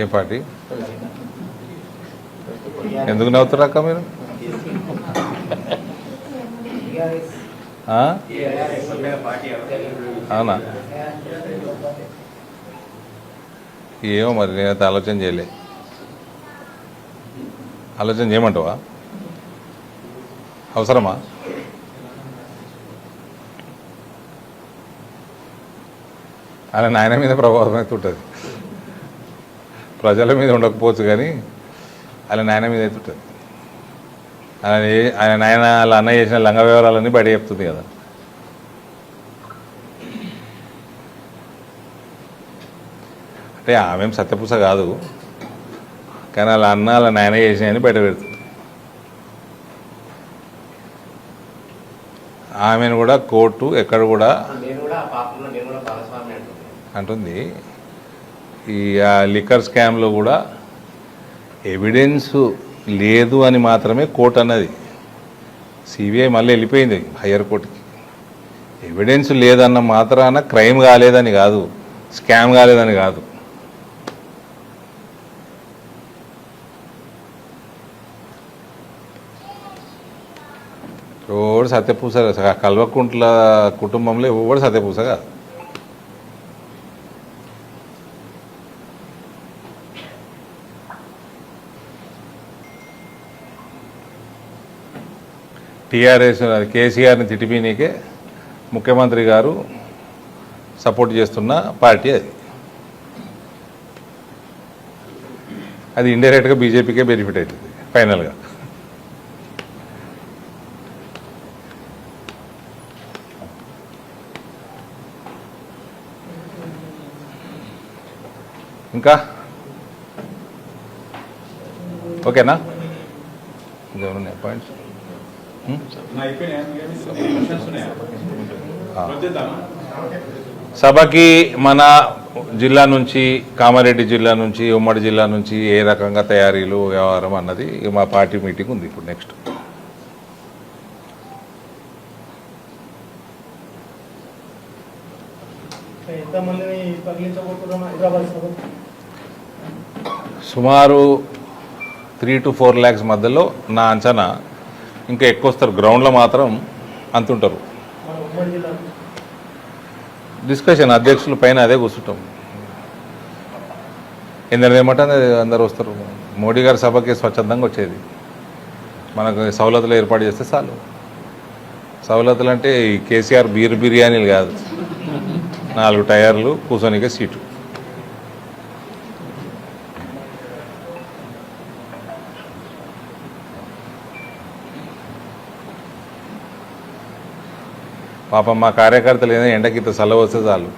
ఏ party? ఎందుకు నవ్వుతారు అక్క మీరు? అవునా? ఏమో మరి, నేనైతే ఆలోచన చేయలే. ఆలోచన చేయమంటావా? అవసరమా? ఆయన నాయన మీద ప్రభావం అయితే ఉంటుంది, ప్రజల మీద ఉండకపోవచ్చు కానీ ఆయన నాయన మీద అయితే ఉంటుంది. ఆయన నాయన వాళ్ళ అన్న చేసిన లంగ వివరాలన్నీ బయట చెప్తుంది కదా. అంటే ఆమెం సత్యపూస కాదు, కానీ వాళ్ళ అన్న వాళ్ళ నాయన చేసినాయని బయట పెడుతుంది. ఆమెను కూడా కోర్టు ఎక్కడ కూడా అంటుంది. ఈ లిక్కర్ స్కామ్లో కూడా ఎవిడెన్స్ లేదు అని మాత్రమే కోర్టు అన్నది. సిబిఐ మళ్ళీ వెళ్ళిపోయింది హయ్యర్ కోర్టుకి. ఎవిడెన్స్ లేదన్న మాత్రాన క్రైమ్ కాలేదని కాదు, స్కామ్ కాలేదని కాదు. ఎవడు సత్యపూస, కల్వకుంట్ల కుటుంబంలో ఎవడు సత్యపూస కాదు. టీఆర్ఎస్ కేసీఆర్ని తిట్టిపీనికే ముఖ్యమంత్రి గారు సపోర్ట్ చేస్తున్న పార్టీ అది. అది ఇండైరెక్ట్గా బీజేపీకే బెనిఫిట్ అవుతుంది ఫైనల్గా. ఇంకా ఓకేనా? ఇంకేమన్నా పాయింట్స్? సభకి మన జిల్లా నుంచి, కామారెడ్డి జిల్లా నుంచి, ఉమ్మడి జిల్లా నుంచి ఏ రకంగా తయారీలు వ్యవహారం అన్నది మా పార్టీ మీటింగ్ ఉంది ఇప్పుడు నెక్స్ట్. సుమారు 3 to 4 lakhs మధ్యలో నా అంచనా. ఇంకా ఎక్కువ వస్తారు, గ్రౌండ్లో మాత్రం అంతుంటారు. డిస్కషన్ అధ్యక్షుల పైన అదే కూర్చుంటాం. ఏమంటే అందరు వస్తారు. మోడీ గారి సభకి స్వచ్ఛందంగా వచ్చేది, మనకు సవలతులు ఏర్పాటు చేస్తే చాలు. సవలతులు అంటే కేసీఆర్ బిర్యానీలు కాదు, 4 టైర్లు, కూర్చొనికే సీటు. పాపం మా కార్యకర్తలు ఏదైనా ఎండకి ఇంత చల్ల వస్తే చాలు.